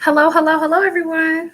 Hello, hello, hello, everyone.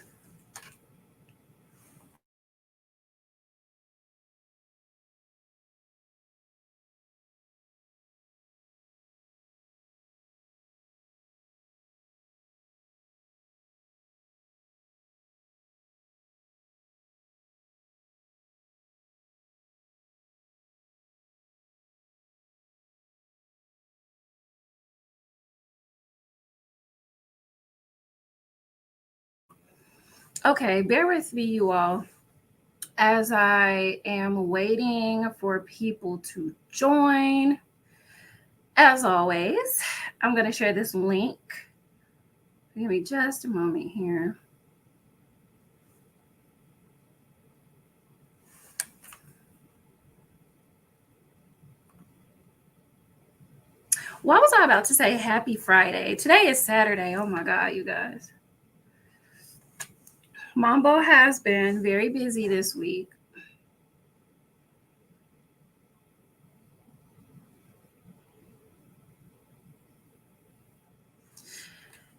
Okay, bear with me, you all, as I am waiting for people to join. As always, I'm going to share this link. Give me just a moment here. What was I about to say? Happy Friday. Today is Saturday. Oh my God, you guys. Mambo has been very busy this week.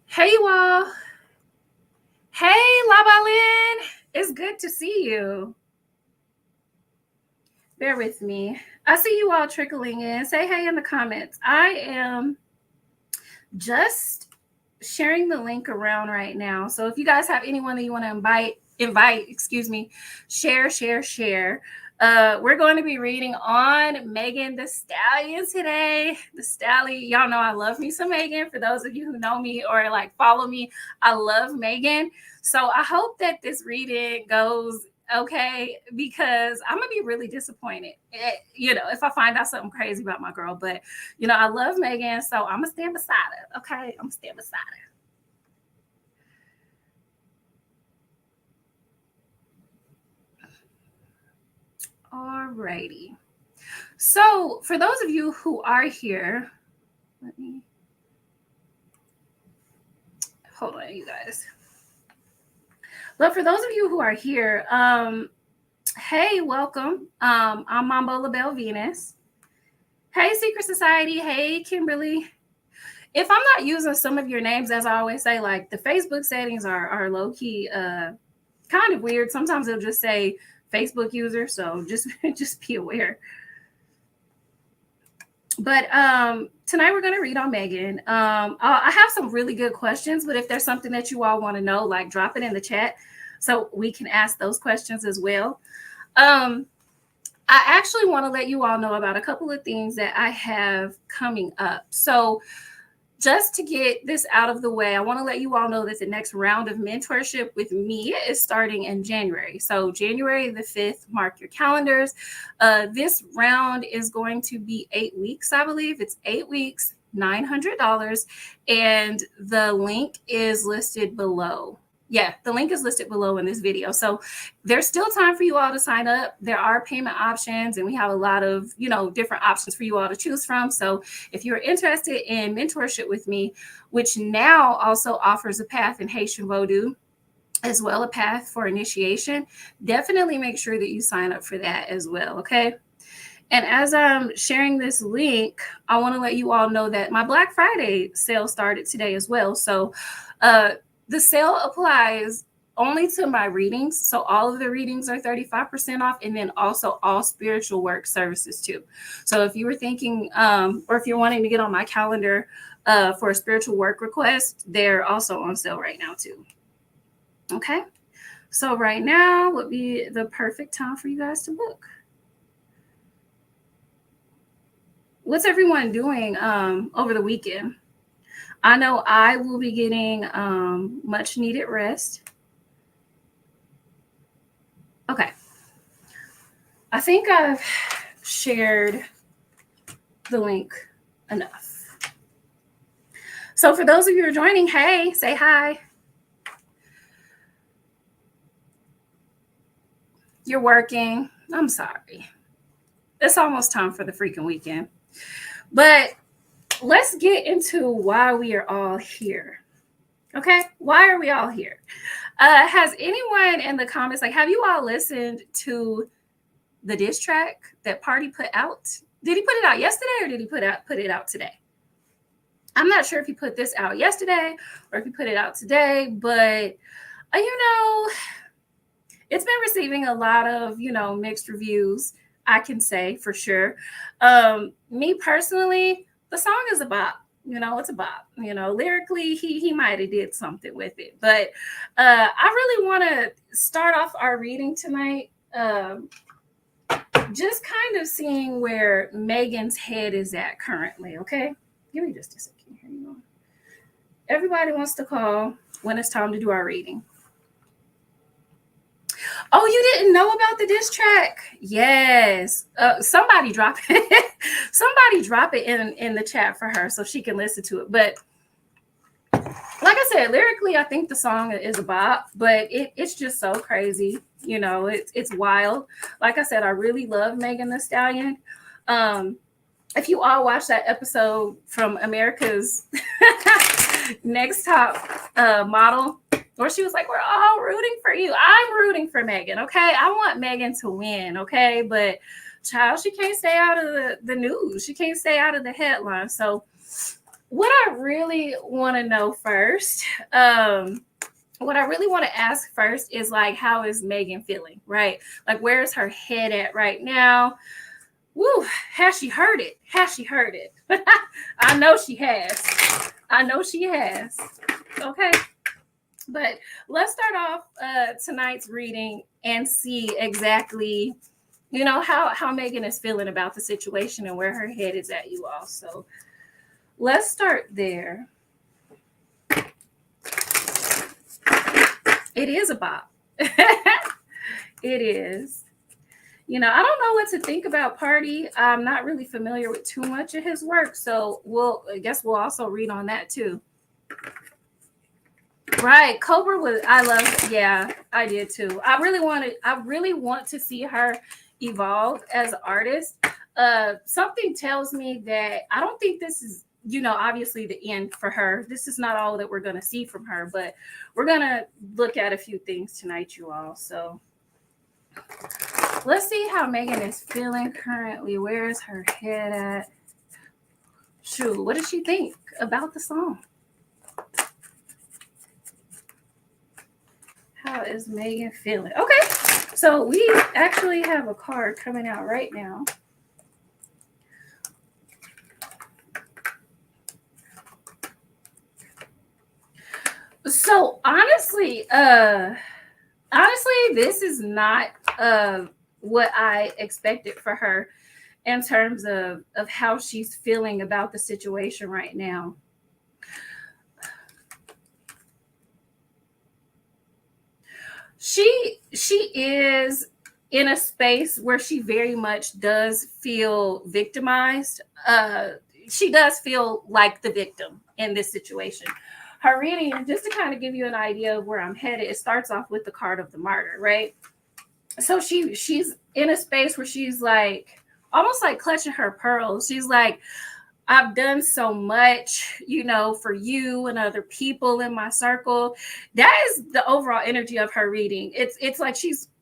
Hey, you all. Hey, Labalin. It's good to see you. Bear with me. I see you all trickling in. Say hey in the comments. I am just sharing the link around right now. So if you guys have anyone that you want to invite, share. We're going to be reading on Megan Thee Stallion today. The Stallion, y'all know I love me some Megan. For those of you who know me or like follow me, I love Megan. So I hope that this reading goes okay, because I'm gonna be really disappointed, if I find out something crazy about my girl. But I love Megan, so I'm gonna stand beside her. Okay, I'm gonna stand beside her. Alrighty. So for those of you who are here, let me hold on, you guys. But for those of you who are here, hey, welcome. I'm Mambo LaBelle Venus. Hey, Secret Society. Hey, Kimberly. If I'm not using some of your names, as I always say, like the Facebook settings are low key kind of weird. Sometimes it'll just say Facebook user, so just be aware. But tonight we're going to read on Megan. I have some really good questions, but if there's something that you all want to know, like drop it in the chat so we can ask those questions as well. I actually want to let you all know about a couple of things that I have coming up. So just to get this out of the way, I want to let you all know that the next round of mentorship with me is starting in January. So January the 5th, mark your calendars. This round is going to be 8 weeks, I believe. It's 8 weeks, $900. And the link is listed below. Yeah, the link is listed below in this video. So there's still time for you all to sign up. There are payment options, and we have a lot of, different options for you all to choose from. So if you're interested in mentorship with me, which now also offers a path in Haitian Vodou, as well a path for initiation, definitely make sure that you sign up for that as well, okay? And as I'm sharing this link, I want to let you all know that my Black Friday sale started today as well. So the sale applies only to my readings. So all of the readings are 35% off, and then also all spiritual work services too. So if you were thinking, or if you're wanting to get on my calendar for a spiritual work request, they're also on sale right now too. Okay. So right now would be the perfect time for you guys to book. What's everyone doing over the weekend? I know I will be getting much needed rest. Okay. I think I've shared the link enough. So for those of you who are joining, hey, say hi. You're working. I'm sorry. It's almost time for the freaking weekend. But let's get into why we are all here. Okay? Why are we all here? Has anyone in the comments, have you all listened to the diss track that Pardi put out? Did he put it out yesterday, or did he put it out today? I'm not sure if he put this out yesterday or if he put it out today, but you know, it's been receiving a lot of, mixed reviews, I can say for sure. Me personally, the song is a bop. It's a bop. Lyrically, he might have did something with it. But I really want to start off our reading tonight. Just kind of seeing where Megan's head is at currently, okay? Give me just a second here. Everybody wants to call when it's time to do our reading. Oh, you didn't know about the diss track? Yes. Somebody drop it. Somebody drop it in the chat for her so she can listen to it. But like I said, lyrically, I think the song is a bop, but it's just so crazy. It's wild. Like I said, I really love Megan Thee Stallion. If you all watch that episode from America's Next Top Model, where she was like, we're all rooting for you. I'm rooting for Megan, okay? I want Megan to win, okay? But child, she can't stay out of the news. She can't stay out of the headlines. So what I really want to know first, what I really want to ask first is like, how is Megan feeling, right? Like, where's her head at right now? Woo, has she heard it? Has she heard it? I know she has. I know she has. Okay. But let's start off tonight's reading and see exactly, how Megan is feeling about the situation and where her head is at, you all. So let's start there. It is a bop. It is. I don't know what to think about Pardi. I'm not really familiar with too much of his work, so I guess we'll also read on that too. Right, Cobra was. Yeah, I did too. I really want to see her evolve as an artist. Something tells me that I don't think this is, obviously the end for her. This is not all that we're gonna see from her, but we're gonna look at a few things tonight, you all. So let's see how Megan is feeling currently. Where is her head at? Shoot, what does she think about the song? How is Megan feeling? Okay, so we actually have a card coming out right now. So honestly, this is not what I expected for her in terms of how she's feeling about the situation right now. She is in a space where she very much does feel victimized. She does feel like the victim in this situation. Her reading, just to kind of give you an idea of where I'm headed, it starts off with the card of the martyr, right? So she's in a space where she's like almost like clutching her pearls. She's like, I've done so much, for you and other people in my circle. That is the overall energy of her reading. It's like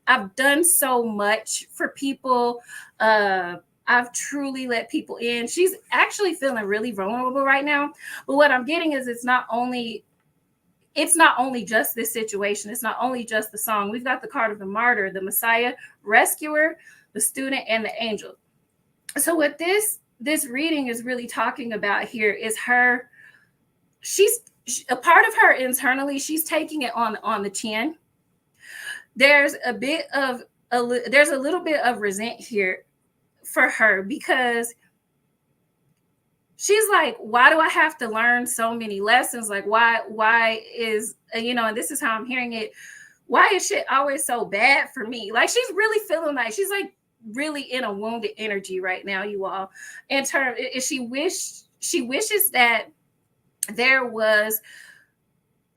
I've done so much for people. I've truly let people in. She's actually feeling really vulnerable right now. But what I'm getting is it's not only just this situation. It's not only just the song. We've got the card of the martyr, the Messiah, rescuer, the student, and the angel. So what this reading is really talking about here is she's a part of her internally. She's taking it on the chin. There's a little bit of resent here for her because she's like, why do I have to learn so many lessons? Like, why is, and this is how I'm hearing it. Why is shit always so bad for me? Like, she's really feeling like she's like really in a wounded energy right now, you all. In terms, she wishes that there was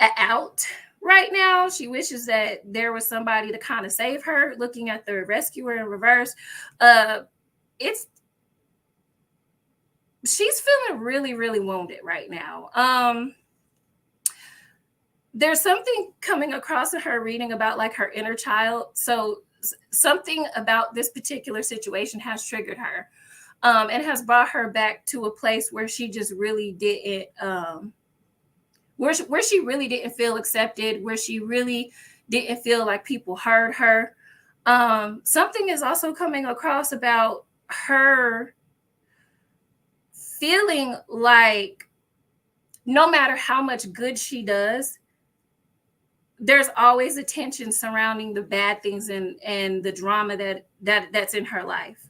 an out right now. She wishes that there was somebody to kind of save her. Looking at the rescuer in reverse, she's feeling really, really wounded right now. There's something coming across in her reading about like her inner child. So something about this particular situation has triggered her. and has brought her back to a place where she just really didn't, where she really didn't feel accepted, where she really didn't feel like people heard her. Something is also coming across about her feeling like no matter how much good she does, there's always a tension surrounding the bad things and the drama that's in her life.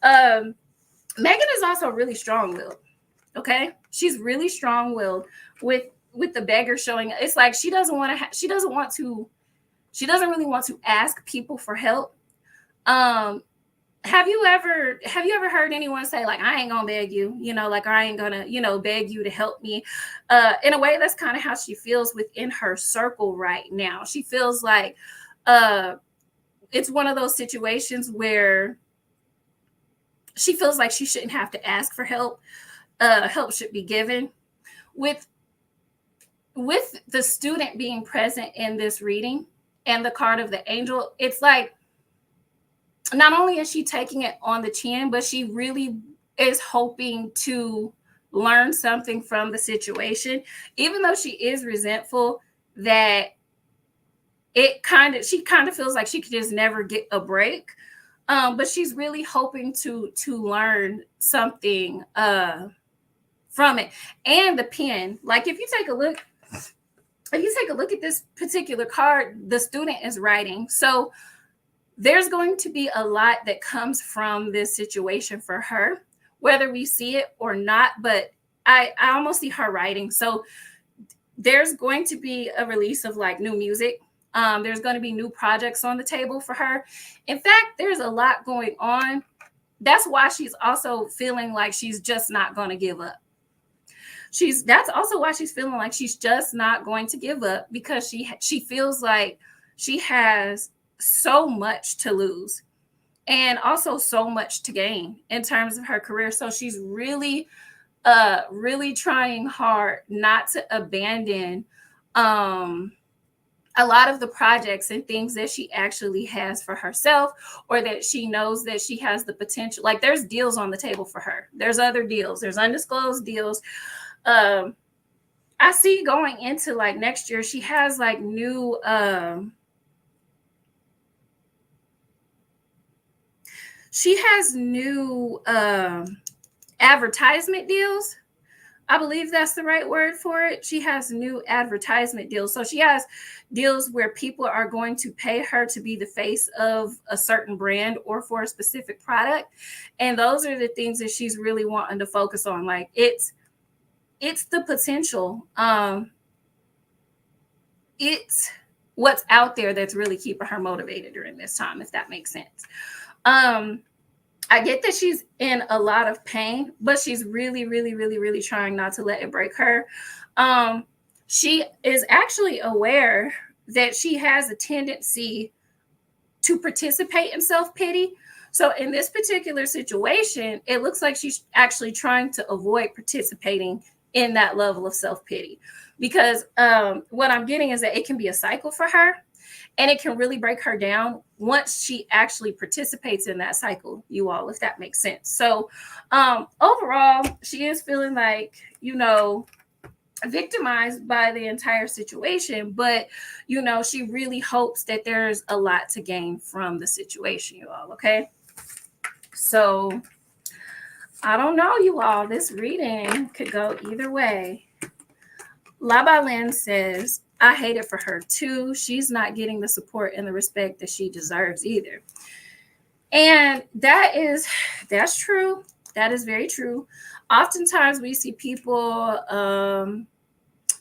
Megan is also really strong-willed. Okay, she's really strong-willed with the beggar showing. It's like she doesn't really want to ask people for help. Have you ever heard anyone say like, I ain't gonna beg you, like, I ain't gonna, beg you to help me? In a way, that's kind of how she feels within her circle right now. She feels like it's one of those situations where she feels like she shouldn't have to ask for help. Help should be given. With the student being present in this reading and the card of the angel, it's like, not only is she taking it on the chin, but she really is hoping to learn something from the situation, even though she is resentful that she kind of feels like she could just never get a break. But she's really hoping to learn something from it. And the pen, like if you take a look at this particular card, the student is writing. So there's going to be a lot that comes from this situation for her, whether we see it or not. But I almost see her writing. So there's going to be a release of like new music. There's going to be new projects on the table for her. In fact, there's a lot going on. That's why she's also feeling like she's just not going to give up. That's also why she's feeling like she's just not going to give up, because she feels like she has so much to lose and also so much to gain in terms of her career. So she's really trying hard not to abandon a lot of the projects and things that she actually has for herself, or that she knows that she has the potential. Like, there's deals on the table for her. There's other deals. There's undisclosed deals. I see going into like next year, she has like new advertisement deals. I believe that's the right word for it. She has new advertisement deals. So she has deals where people are going to pay her to be the face of a certain brand or for a specific product. And those are the things that she's really wanting to focus on. Like, it's the potential. It's what's out there that's really keeping her motivated during this time, if that makes sense. I get that she's in a lot of pain, but she's really, really, really, really trying not to let it break her. She is actually aware that she has a tendency to participate in self-pity. So in this particular situation, it looks like she's actually trying to avoid participating in that level of self-pity, because what I'm getting is that it can be a cycle for her. And it can really break her down once she actually participates in that cycle, you all, if that makes sense. So overall, she is feeling like, victimized by the entire situation. But, she really hopes that there's a lot to gain from the situation, you all. Okay. So I don't know, you all. This reading could go either way. La Balin says, I hate it for her too. She's not getting the support and the respect that she deserves either. And that's true. That is very true. Oftentimes we see people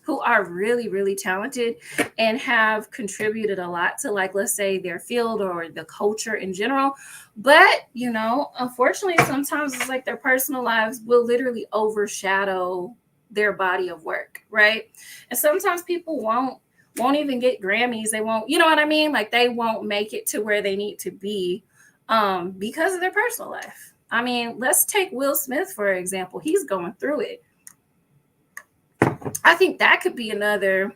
who are really, really talented and have contributed a lot to, like, let's say their field or the culture in general. But, unfortunately, sometimes it's like their personal lives will literally overshadow their body of work, right? And sometimes people won't even get Grammys. They won't, you know what I mean? Like, they won't make it to where they need to be because of their personal life. I mean, let's take Will Smith, for example. He's going through it. I think that could be another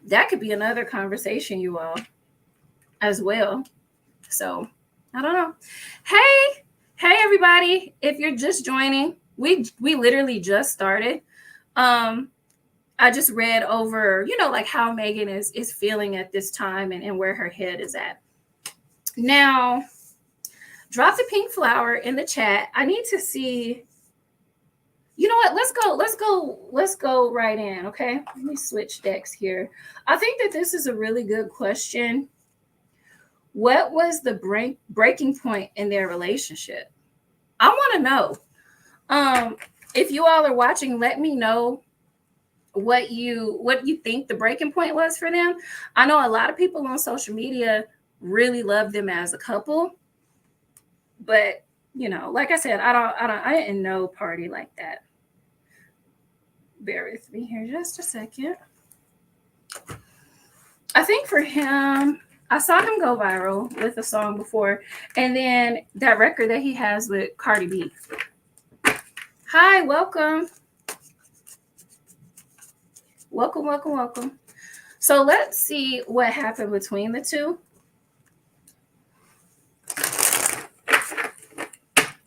conversation, you all, as well. So I don't know. Hey, Hey everybody, if you're just joining, we literally just started. Um I just read over, like how Megan is feeling at this time and where her head is at. Now, drop the pink flower in the chat. I need to see. You know what? Let's go right in, okay? Let me switch decks here. I think that this is a really good question. What was the breaking point in their relationship? I want to know. If you all are watching, let me know what you think the breaking point was for them. I know a lot of people on social media really love them as a couple, but like I said, I didn't know Pardi like that. Bear with me here just a second. I think for him, I saw him go viral with a song before, and then that record that he has with Cardi B. Hi, welcome. Welcome. So let's see what happened between the two.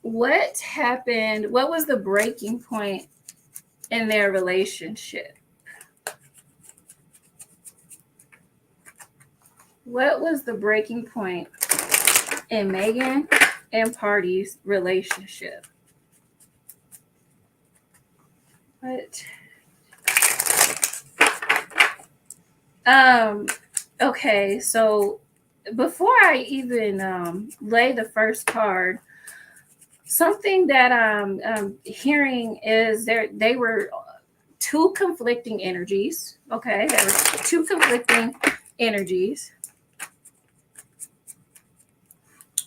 What happened? What was the breaking point in their relationship? What was the breaking point in Megan and Pardi's relationship? What? Okay, so before I even lay the first card, something that I'm hearing is they were two conflicting energies. Okay, there were two conflicting energies.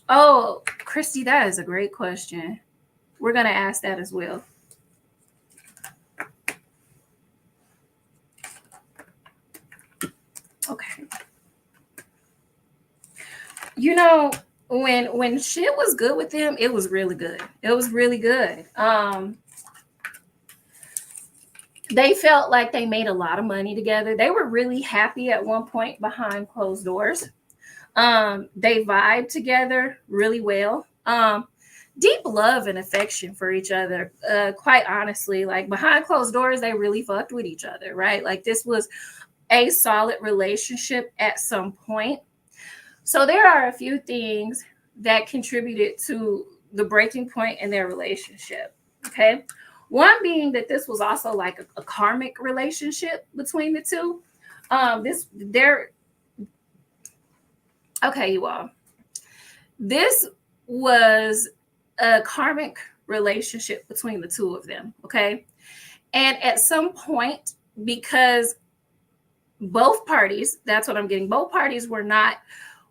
Oh, Christy, that is a great question. We're going to ask that as well. Okay. When shit was good with them, it was really good. It was really good. They felt like they made a lot of money together. They were really happy at one point behind closed doors. They vibed together really well. Deep love and affection for each other. Quite honestly, like behind closed doors, they really fucked with each other, right? Like this was a solid relationship at some point. So there are a few things that contributed to the breaking point in their relationship. Okay. One being that this was also like a karmic relationship between the two. Okay, you all. This was a karmic relationship between the two of them. Okay. And at some point, because both parties, that's what I'm getting, both parties were not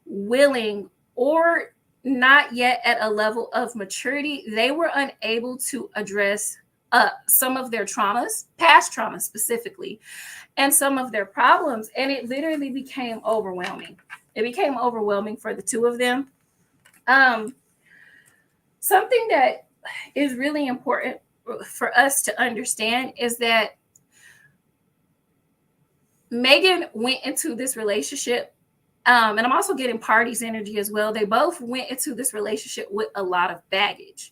willing or not yet at a level of maturity, they were unable to address some of their traumas, past traumas specifically, and some of their problems. And it literally became overwhelming. It became overwhelming for the two of them. Something that is really important for us to understand is that Megan went into this relationship, and I'm also getting Pardi's energy as well. They both went into this relationship with a lot of baggage.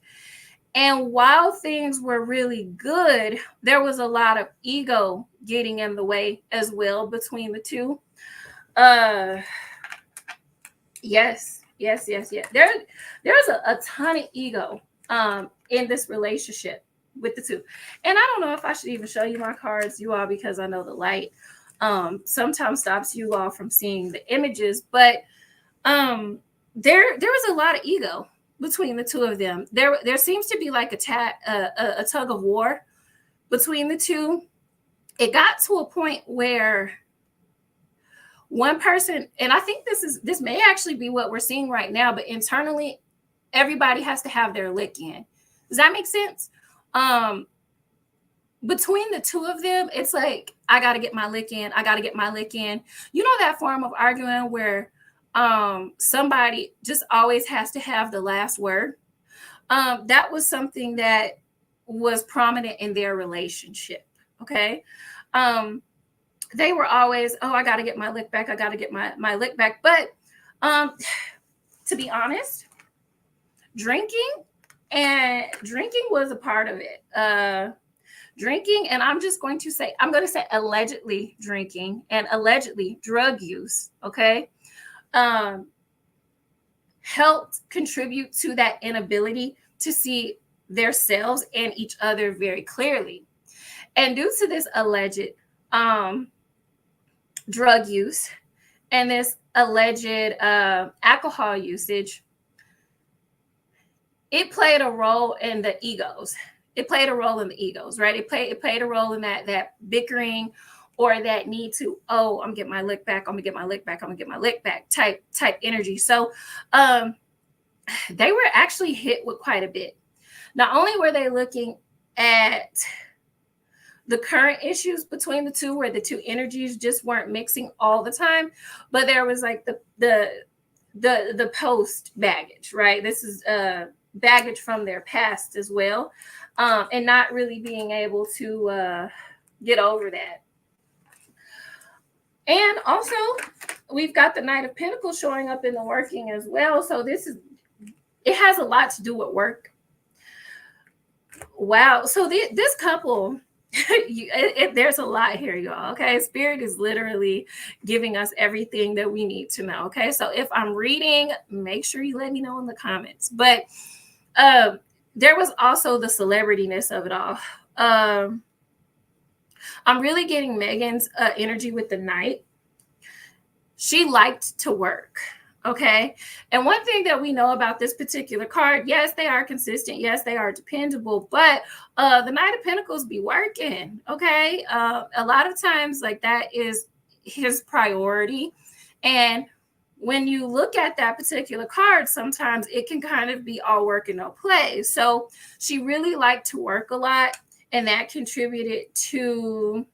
And while things were really good, there was a lot of ego getting in the way as well between the two. Yes. There's a ton of ego in this relationship with the two. And I don't know if I should even show you my cards, you all, because I know the light sometimes stops you all from seeing the images, but there was a lot of ego between the two of them. There seems to be like a tug of war between the two. It got to a point where one person, and I think this may actually be what we're seeing right now, but internally, everybody has to have their lick in. Does that make sense? Between the two of them, it's like, I got to get my lick in. I got to get my lick in. You know, that form of arguing where somebody just always has to have the last word. That was something that was prominent in their relationship. Okay. They were always, oh, I got to get my lick back. I got to get my lick back. But to be honest, drinking And drinking was a part of it. Drinking, and I'm going to say allegedly drinking and allegedly drug use, okay, um, helped contribute to that inability to see themselves and each other very clearly. And due to this alleged drug use and this alleged alcohol usage, it played a role in the egos. It played a role in the egos, right? It played a role in that bickering or that need to, oh, I'm getting my lick back, I'm gonna get my lick back, I'm gonna get my lick back type energy. So they were actually hit with quite a bit. Not only were they looking at the current issues between the two, where the two energies just weren't mixing all the time, but there was like the post baggage, right? This is baggage from their past as well, and not really being able to get over that. And also, we've got the Knight of Pentacles showing up in the working as well. So it has a lot to do with work. Wow. So this couple, there's a lot here, y'all. Okay. Spirit is literally giving us everything that we need to know. Okay. So if I'm reading, make sure you let me know in the comments. But there was also the celebrityness of it all. I'm really getting Megan's energy with the Knight. She liked to work. Okay. And one thing that we know about this particular card, yes, they are consistent. Yes, they are dependable, but the Knight of Pentacles be working. Okay. A lot of times, like, that is his priority. And when you look at that particular card, sometimes it can kind of be all work and no play. So she really liked to work a lot, and that contributed to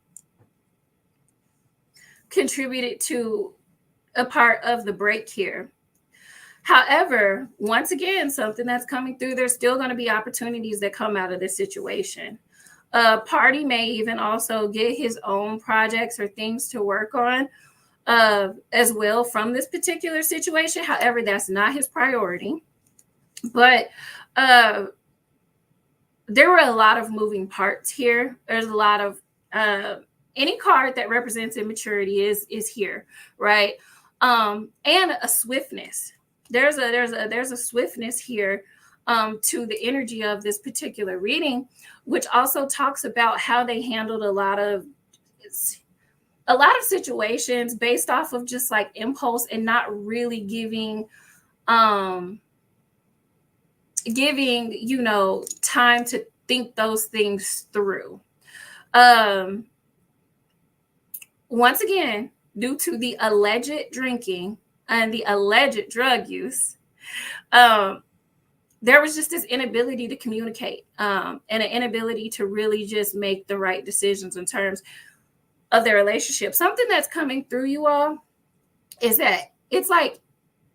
a part of the break here. However, once again, something that's coming through, there's still going to be opportunities that come out of this situation. Pardi may even also get his own projects or things to work on as well from this particular situation. However, that's not his priority. But there were a lot of moving parts here. There's a lot of any card that represents immaturity is here, right? And a swiftness. There's a swiftness here to the energy of this particular reading, which also talks about how they handled a lot of situations based off of just like impulse and not really giving time to think those things through. Once again, due to the alleged drinking and the alleged drug use, there was just this inability to communicate and an inability to really just make the right decisions in terms of their relationship. Something that's coming through you all is that it's like,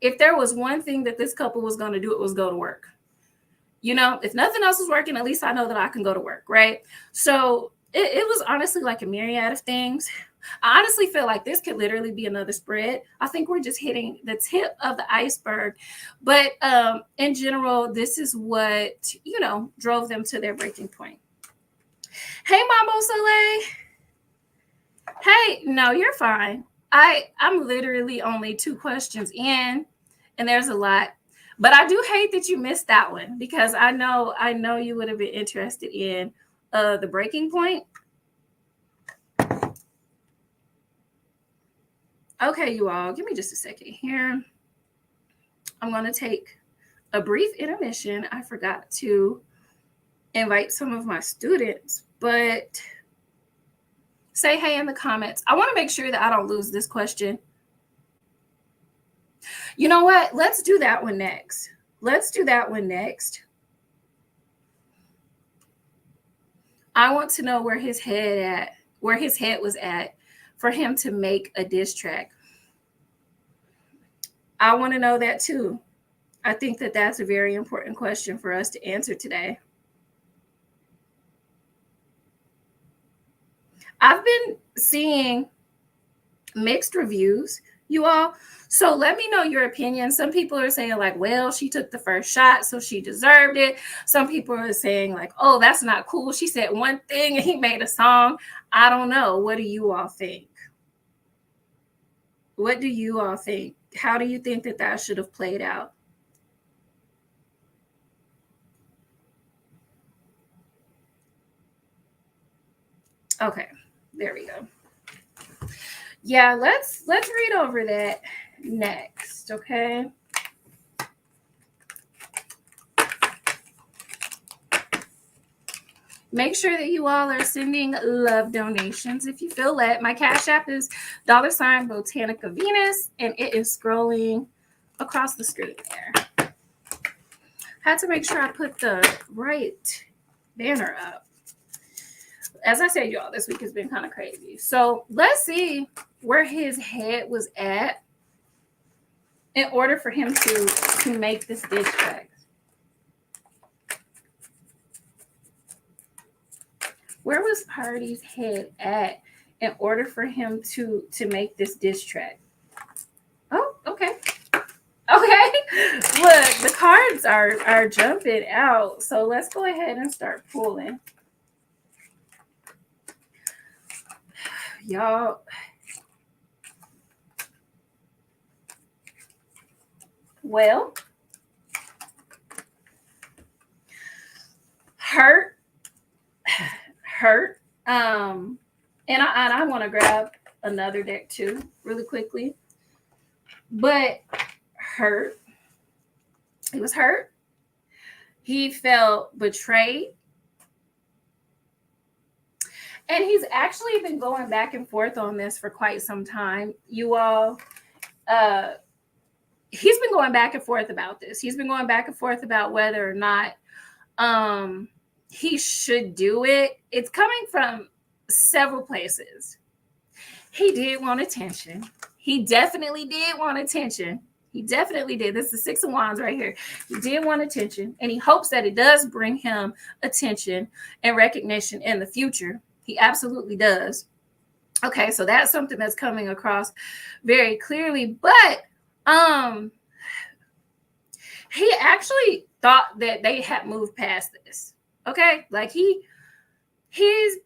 if there was one thing that this couple was going to do, it was go to work. If nothing else is working, at least I know that I can go to work, right? So it was honestly like a myriad of things. I honestly feel like this could literally be another spread. I think we're just hitting the tip of the iceberg. But in general, this is what, drove them to their breaking point. Hey, Mambo Soleil. Hey, no, you're fine. I'm literally only 2 questions in, and there's a lot. But I do hate that you missed that one, because I know you would have been interested in the breaking point. Okay, you all, give me just a second here. I'm going to take a brief intermission. I forgot to invite some of my students, but say hey in the comments. I want to make sure that I don't lose this question. You know what? Let's do that one next. I want to know where his head was at for him to make a diss track. I want to know that too. I think that that's a very important question for us to answer today. I've been seeing mixed reviews. you all. So let me know your opinion. Some people are saying like, well, she took the first shot, so she deserved it. Some people are saying like, oh, that's not cool. She said one thing and he made a song. I don't know. What do you all think? What do you all think? How do you think that that should have played out? Okay, there we go. Yeah, let's read over that next, okay? Make sure that you all are sending love donations if you feel led. My Cash App is $Botanica Venus, and it is scrolling across the screen there. Had to make sure I put the right banner up. As I said, y'all, this week has been kind of crazy. So let's see where his head was at in order for him to make this diss track. Where was Pardi's head at in order for him to make this diss track? Oh, okay. Okay. Look, the cards are jumping out. So let's go ahead and start pulling. Y'all. Well, hurt. And I want to grab another deck too really quickly, but hurt. He was hurt. He felt betrayed, and he's actually been going back and forth on this for quite some time, you all. He's been going back and forth about this. He's been going back and forth about whether or not he should do it. It's coming from several places. He did want attention. He definitely did want attention. He definitely did. This is the Six of Wands right here. He did want attention, and he hopes that it does bring him attention and recognition in the future. He absolutely does. Okay, so that's something that's coming across very clearly. But he actually thought that they had moved past this. Okay, like he's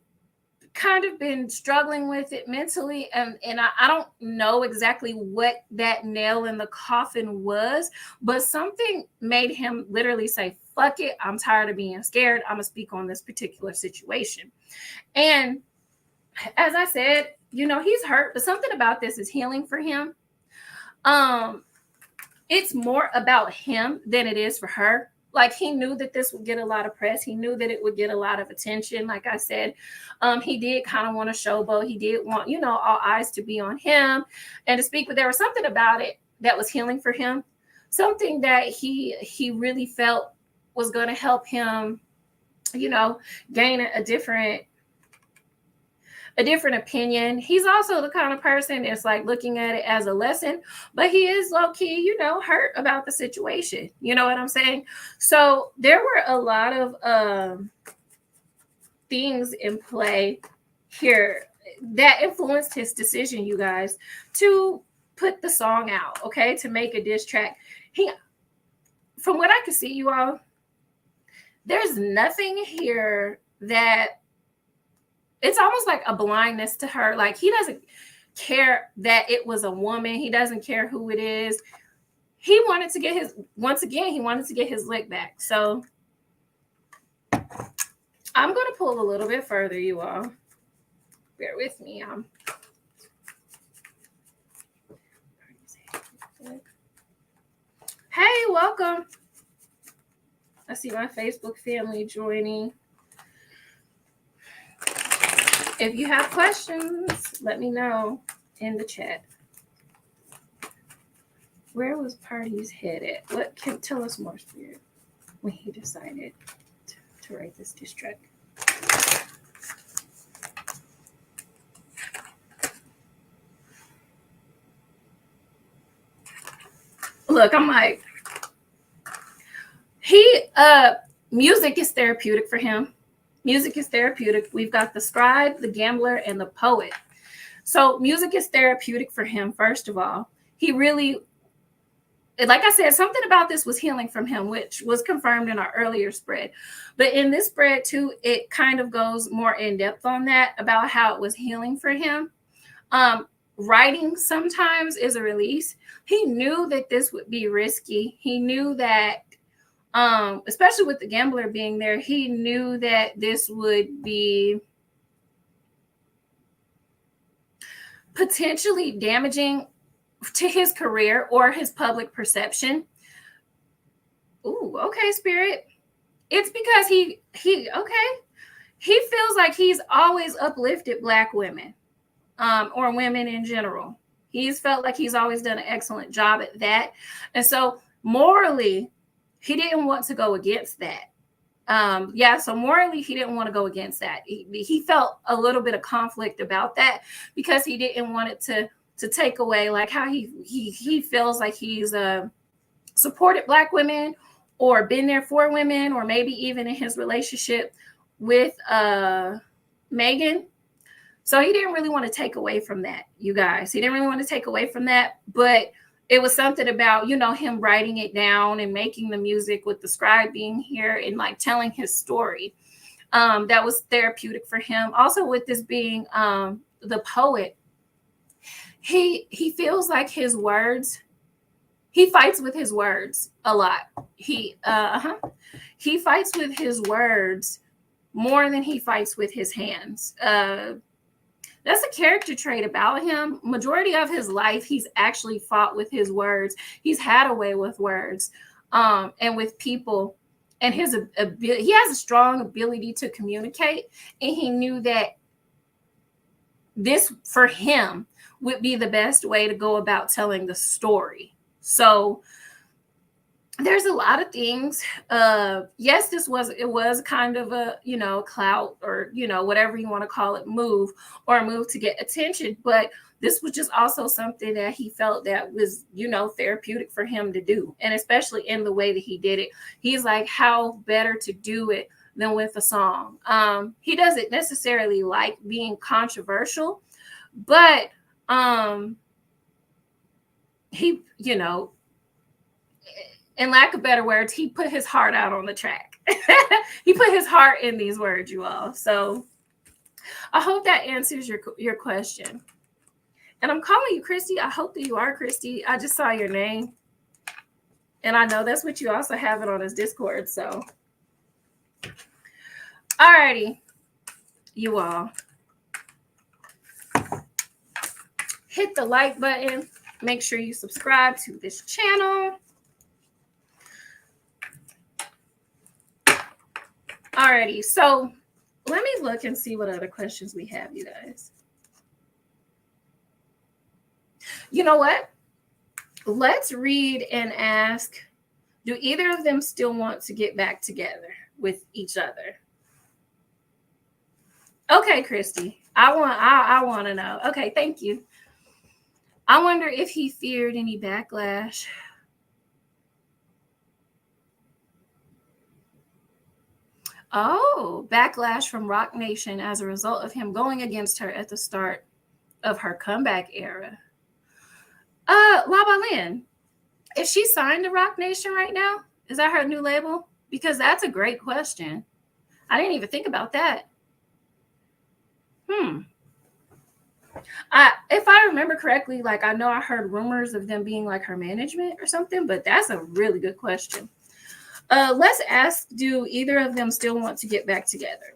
kind of been struggling with it mentally, and I don't know exactly what that nail in the coffin was, but something made him literally say, fuck it, I'm tired of being scared, I'm gonna speak on this particular situation. And as I said, you know, he's hurt, but something about this is healing for him. It's more about him than it is for her. Like, he knew that this would get a lot of press. He knew that it would get a lot of attention. Like I said, he did kind of want to showboat. He did want, you know, all eyes to be on him and to speak. But there was something about it that was healing for him. Something that he really felt was going to help him, you know, gain a different opinion. He's also the kind of person that's like looking at it as a lesson, but he is low-key, you know, hurt about the situation. You know what I'm saying? So there were a lot of things in play here that influenced his decision, you guys, to put the song out, okay, to make a diss track. From what I can see, you all, there's nothing here that, it's almost like a blindness to her. Like, he doesn't care that it was a woman. He doesn't care who it is. He wanted to get his, once again, he wanted to get his lick back. So I'm going to pull a little bit further, you all. Bear with me. Hey, welcome. I see my Facebook family joining. If you have questions, let me know in the chat. Where was Pardi's head at? What can tell us more, Spirit, when he decided to write this diss track? Look, I'm like, music is therapeutic for him. Music is therapeutic. We've got the scribe, the gambler, and the poet. So music is therapeutic for him, first of all. he really, like I said, something about this was healing from him, which was confirmed in our earlier spread. But in this spread too, it kind of goes more in depth on that about how it was healing for him. Writing sometimes is a release. He knew that this would be risky. He knew that, especially with the gambler being there, he knew that this would be potentially damaging to his career or his public perception. Ooh, okay, Spirit. It's because he feels like he's always uplifted Black women, or women in general. He's felt like he's always done an excellent job at that. And so morally, he didn't want to go against that. So morally, he didn't want to go against that. He felt a little bit of conflict about that because he didn't want it to take away like how he feels like he's supported Black women or been there for women, or maybe even in his relationship with Megan. So he didn't really want to take away from that, you guys. He didn't really want to take away from that, but it was something about, him writing it down and making the music with the scribe being here and like telling his story. That was therapeutic for him. Also with this being the poet, he feels like his words, he fights with his words a lot. He fights with his words more than he fights with his hands. That's a character trait about him. Majority of his life, he's actually fought with his words. He's had a way with words, and with people. And he has a strong ability to communicate. And he knew that this, for him, would be the best way to go about telling the story. So there's a lot of things. Yes, it was kind of a, clout or, whatever you want to call it, move to get attention. But this was just also something that he felt that was, therapeutic for him to do. And especially in the way that he did it. He's like, how better to do it than with a song. He doesn't necessarily like being controversial, but he, in lack of better words, he put his heart out on the track. He put his heart in these words, you all. So I hope that answers your question. And I'm calling you Christy. I hope that you are Christy. I just saw your name. And I know that's what you also have it on his Discord. So, alrighty, you all. Hit the like button. Make sure you subscribe to this channel. Alrighty, so let me look and see what other questions we have, you guys. You know what? Let's read and ask, do either of them still want to get back together with each other? Okay, Christy, I want to know. Okay, thank you. I wonder if he feared any backlash. Oh, backlash from Roc Nation as a result of him going against her at the start of her comeback era. Laba Lynn, is she signed to Roc Nation right now? Is that her new label? Because that's a great question. I didn't even think about that. If I remember correctly, like I know I heard rumors of them being like her management or something, but that's a really good question. Let's ask, do either of them still want to get back together?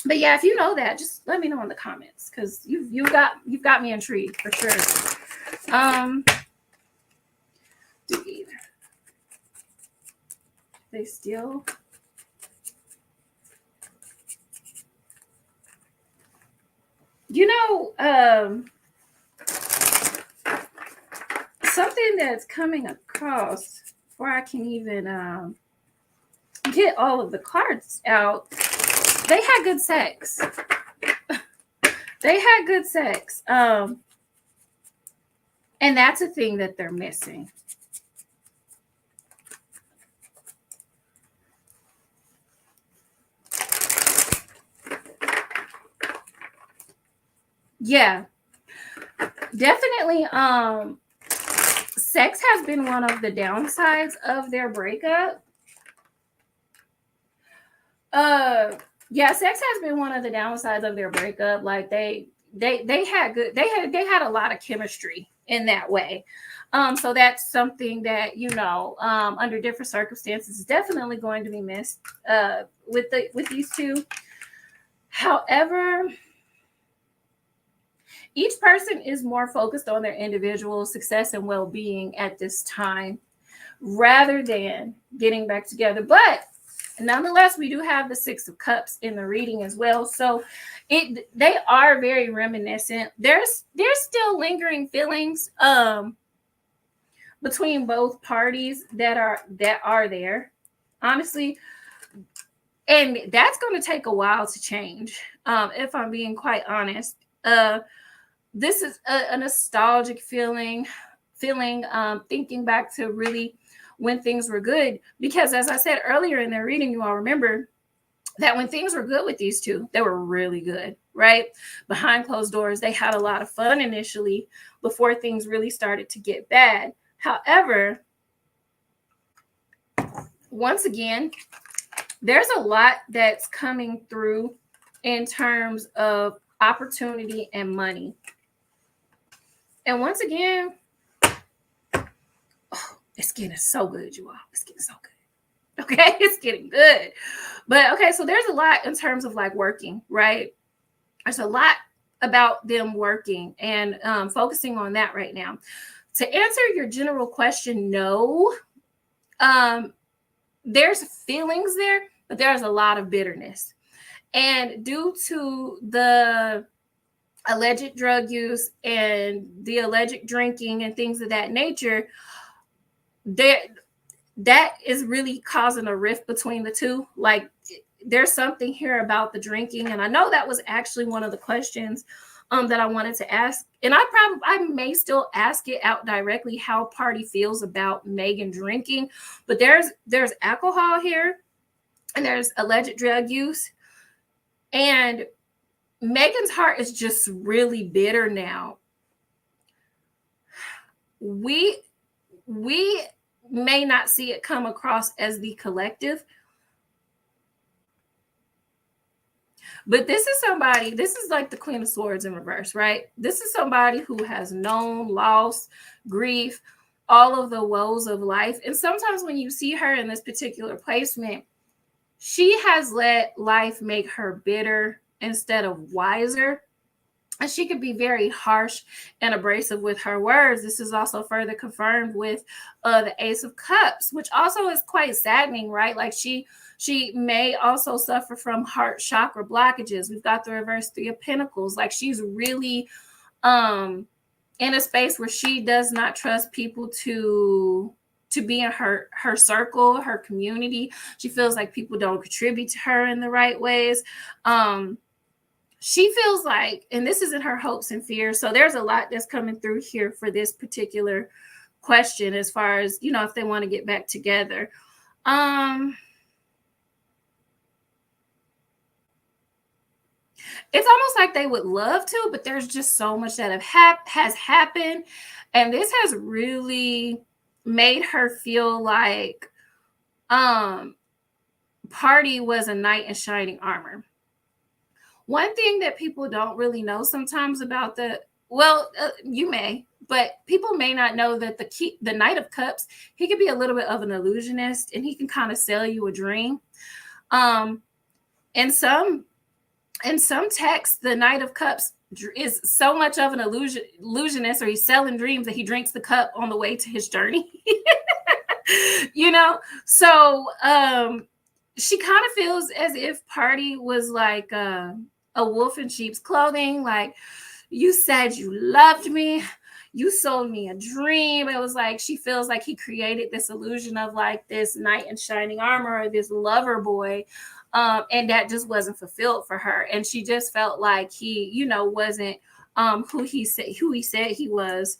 But yeah, if you know that, just let me know in the comments, because you've got me intrigued for sure. Do either they still? Something that's coming across before I can even get all of the cards out. They had good sex. They had good sex. And that's a thing that they're missing. Yeah. Definitely sex has been one of the downsides of their breakup. Yeah, sex has been one of the downsides of their breakup. Like they had a lot of chemistry in that way. So that's something that under different circumstances is definitely going to be missed with these two. However, each person is more focused on their individual success and well-being at this time rather than getting back together. But nonetheless, we do have the Six of Cups in the reading as well. So they are very reminiscent. There's still lingering feelings between both parties that are there. Honestly, and that's going to take a while to change. If I'm being quite honest. This is a nostalgic feeling, thinking back to really when things were good. Because as I said earlier in their reading, you all remember that when things were good with these two, they were really good, right? Behind closed doors, they had a lot of fun initially before things really started to get bad. However, once again, there's a lot that's coming through in terms of opportunity and money. And once again, it's getting so good, you all. It's getting so good. Okay, it's getting good. But okay, so there's a lot in terms of like working, right? There's a lot about them working and focusing on that right now. To answer your general question, no. There's feelings there, but there's a lot of bitterness. And due to the alleged drug use and the alleged drinking and things of that nature, that is really causing a rift between the two. Like there's something here about the drinking, and I know that was actually one of the questions that I wanted to ask, and I may still ask it out directly how Pardi feels about Megan drinking, but there's alcohol here, and there's alleged drug use, and Megan's heart is just really bitter now. We may not see it come across as the collective, but this is like the Queen of Swords in reverse, right? This is somebody who has known loss, grief, all of the woes of life. And sometimes when you see her in this particular placement, she has let life make her bitter instead of wiser. And she could be very harsh and abrasive with her words. This is also further confirmed with the Ace of Cups, which also is quite saddening, right? Like she may also suffer from heart chakra blockages. We've got the reverse Three of Pentacles. Like she's really in a space where she does not trust people to be in her circle, her community. She feels like people don't contribute to her in the right ways. She feels like, and this isn't her hopes and fears. So there's a lot that's coming through here for this particular question as far as, if they want to get back together. It's almost like they would love to, but there's just so much that has happened. And this has really made her feel like Pardi was a knight in shining armor. One thing that people don't really know sometimes about you may, but people may not know that the Knight of Cups, he could be a little bit of an illusionist, and he can kind of sell you a dream. In some texts, the Knight of Cups is so much of an illusionist, or he's selling dreams, that he drinks the cup on the way to his journey. So she kind of feels as if Pardi was like a wolf in sheep's clothing. Like, you said you loved me, you sold me a dream. It was like she feels like he created this illusion of like this knight in shining armor, or this lover boy, and that just wasn't fulfilled for her. And she just felt like he, wasn't who he said he was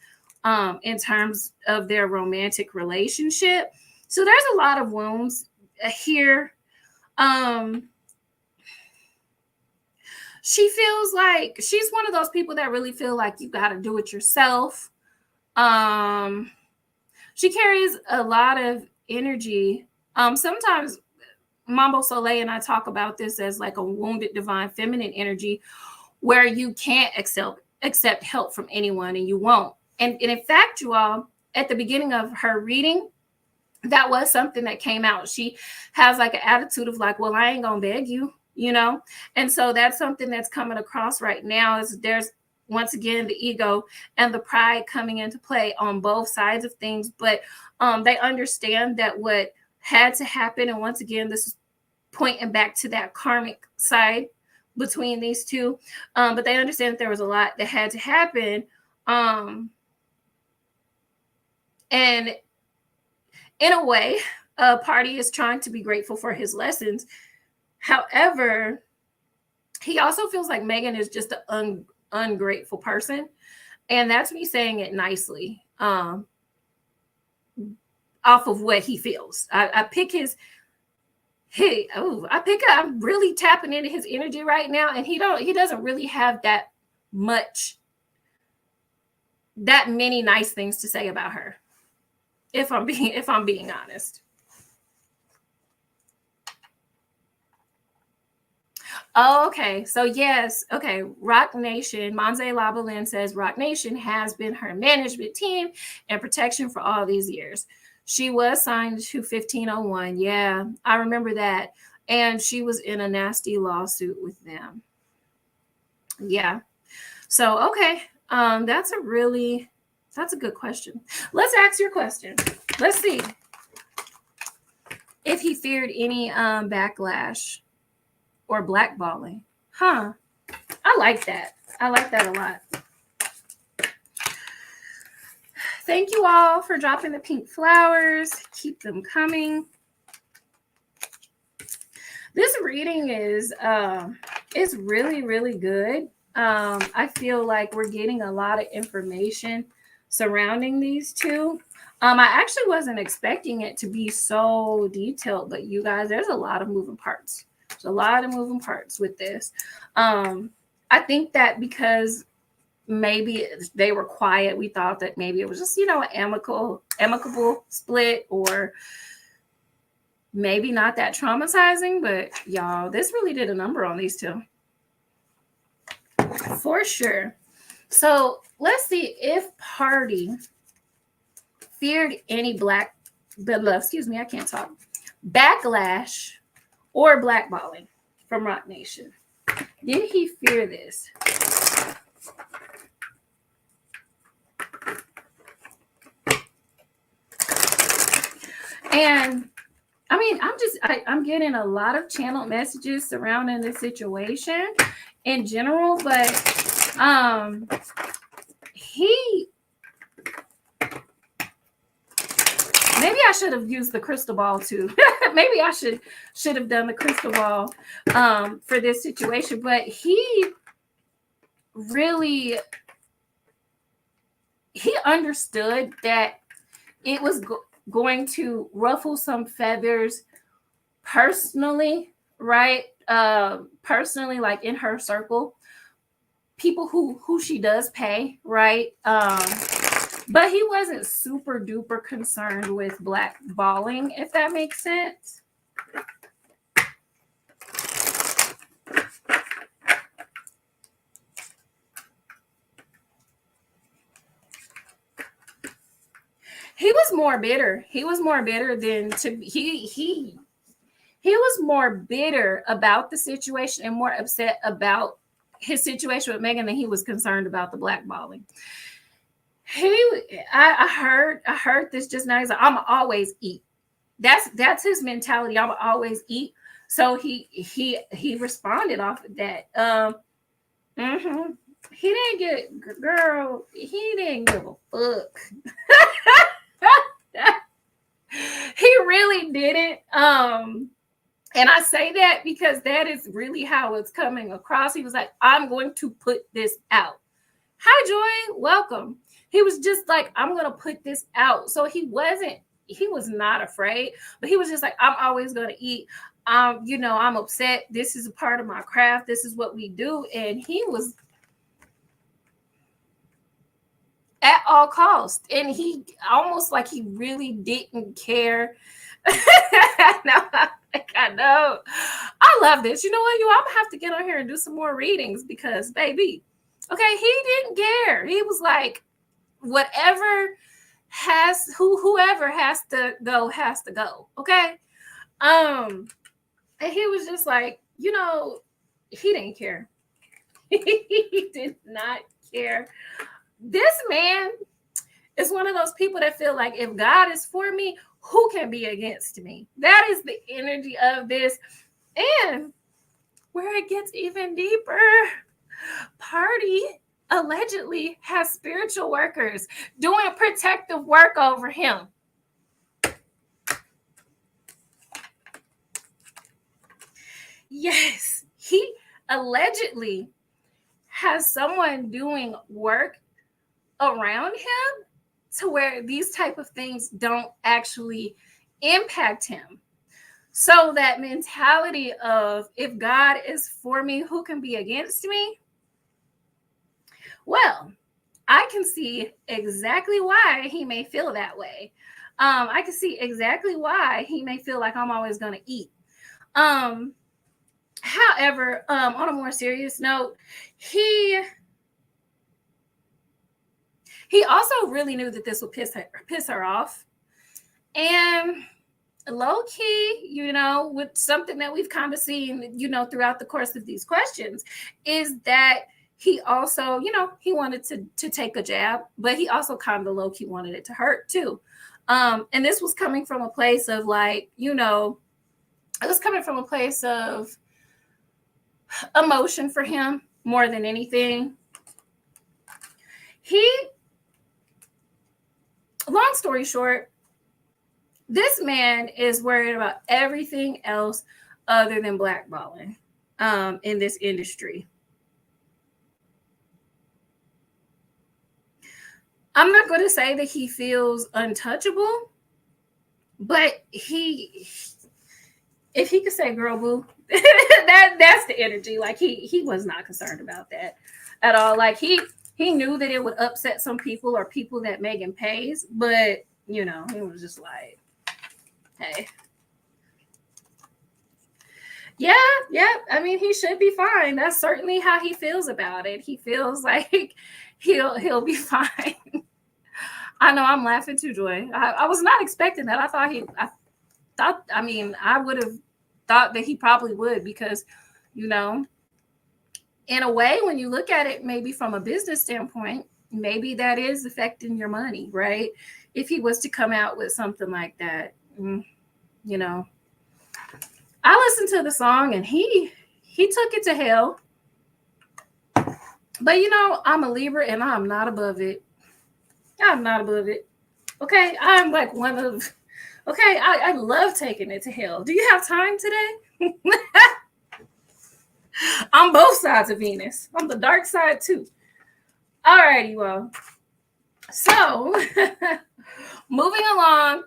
in terms of their romantic relationship. So there's a lot of wounds here. She feels like she's one of those people that really feel like you got to do it yourself. She carries a lot of energy. Sometimes Mambo Soleil and I talk about this as like a wounded divine feminine energy, where you can't accept help from anyone, and you won't. And in fact, you all, at the beginning of her reading, that was something that came out. She has like an attitude of like, well, I ain't gonna beg you, you know? And so that's something that's coming across right now, is there's once again the ego and the pride coming into play on both sides of things. But they understand that what had to happen, and once again, this is pointing back to that karmic side between these two. But they understand that there was a lot that had to happen. And in a way, Pardi is trying to be grateful for his lessons. However, he also feels like Megan is just an ungrateful person. And that's me saying it nicely, off of what he feels. I'm really tapping into his energy right now. And he doesn't really have that many nice things to say about her. If I'm being honest. Oh, okay. So yes. Okay. Rock Nation, Monze Labalin says Rock Nation has been her management team and protection for all these years. She was signed to 1501. Yeah, I remember that. And she was in a nasty lawsuit with them. Yeah. So, okay. That's a good question. Let's ask your question. Let's see if he feared any backlash or blackballing. Huh. I like that. I like that a lot. Thank you all for dropping the pink flowers. Keep them coming. This reading is really, really good. I feel like we're getting a lot of information surrounding these two. I actually wasn't expecting it to be so detailed, but you guys, there's a lot of moving parts. There's a lot of moving parts with this. I think that because maybe they were quiet, we thought that maybe it was just, an amicable split, or maybe not that traumatizing, but y'all, this really did a number on these two. For sure. So let's see if Pardi feared any backlash or blackballing from Rock Nation. Did he fear this? And I mean, I'm getting a lot of channeled messages surrounding the situation in general, but maybe I should have used the crystal ball too. Maybe I should have done the crystal ball for this situation, but he understood that it was going to ruffle some feathers personally, right? Personally, like in her circle, people who she does pay, right? But he wasn't super duper concerned with blackballing, if that makes sense. He was more bitter. He was more bitter he was more bitter about the situation and more upset about his situation with Megan than he was concerned about the blackballing. I heard this just now. He's like, I'm always eat. That's his mentality. I'm always eat. So he responded off of that. He didn't he didn't give a fuck. He really didn't. And I say that because that is really how it's coming across. He was like, I'm going to put this out. Hi, Joy. Welcome. He was just like, I'm going to put this out. So he was not afraid, but he was just like, I'm always going to eat. I'm upset. This is a part of my craft. This is what we do. And he was, at all costs. And he almost like he really didn't care. No, I know. I love this. You know what? I'm gonna have to get on here and do some more readings because, baby, okay, he didn't care. He was like, whatever whoever has to go has to go. Okay. And he was just like, he didn't care. He did not care. This man is one of those people that feel like if God is for me, who can be against me? That is the energy of this. And where it gets even deeper, Pardi allegedly has spiritual workers doing protective work over him. Yes, he allegedly has someone doing work around him to where these type of things don't actually impact him. So that mentality of if God is for me, who can be against me? Well, I can see exactly why he may feel that way. I can see exactly why he may feel like I'm always going to eat. However, on a more serious note, he also really knew that this would piss her off. And low key, with something that we've kind of seen, throughout the course of these questions, is that he also, he wanted to take a jab, but he also kind of low key wanted it to hurt too. And this was coming from a place of like, it was coming from a place of emotion for him more than anything. Long story short, this man is worried about everything else other than blackballing in this industry. I'm not going to say that he feels untouchable, but if he could say girl boo, that's the energy. Like he was not concerned about that at all. Like he knew that it would upset some people or people that Megan pays, but he was just like, hey. Yeah. I mean, he should be fine. That's certainly how he feels about it. He feels like he'll be fine. I know I'm laughing too, Joy. I was not expecting that. I would have thought that he probably would because, in a way, when you look at it, maybe from a business standpoint, maybe that is affecting your money, right? If he was to come out with something like that, I listened to the song and he took it to hell. But I'm a Libra and I'm not above it. I'm not above it. Okay, I'm like I love taking it to hell. Do you have time today? I'm both sides of Venus. I'm the dark side too. All right, you all. So, moving along,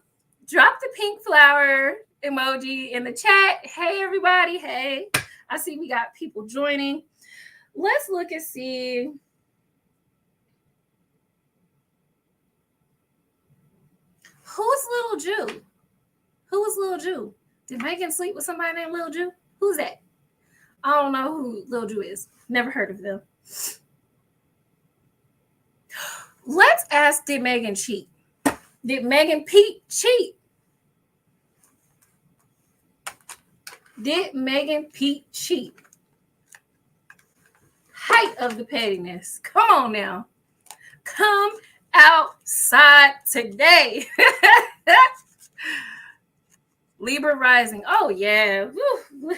drop the pink flower emoji in the chat. Hey, everybody. Hey, I see we got people joining. Let's look and see. Who's Little Jew? Who is Little Jew? Did Megan sleep with somebody named Little Jew? Who's that? I don't know who Little Jew is. Never heard of them. Let's ask, did Megan cheat? Did Megan Pete cheat? Did Megan Pete cheat? Height of the pettiness. Come on now. Come outside today. Libra rising. Oh, yeah. Woo.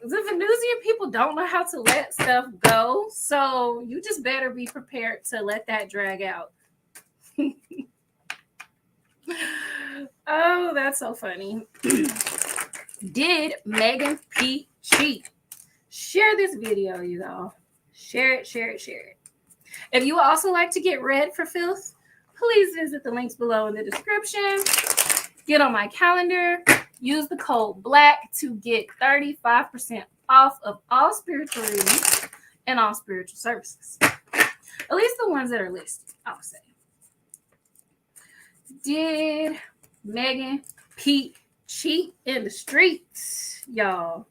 The Venusian people don't know how to let stuff go. So you just better be prepared to let that drag out. Oh, that's so funny. Did Megan P cheat? Share this video, you all. Share it. If you would also like to get read for filth, please visit the links below in the description. Get on my calendar. Use the code BLACK to get 35% off of all spiritual readings and all spiritual services. At least the ones that are listed, I'll say. Did Megan Pete cheat in the streets, y'all?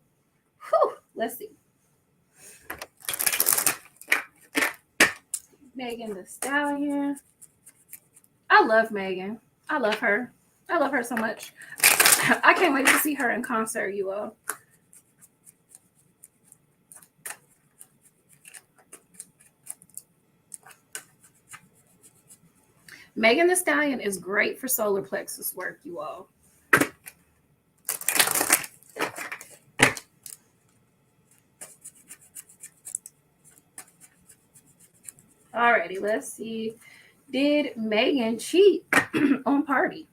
Whew, let's see. Megan Thee Stallion. I love Megan. I love her. I love her so much. I can't wait to see her in concert, you all. Megan Thee Stallion is great for solar plexus work, you all. Alrighty, let's see. Did Megan cheat on Pardi?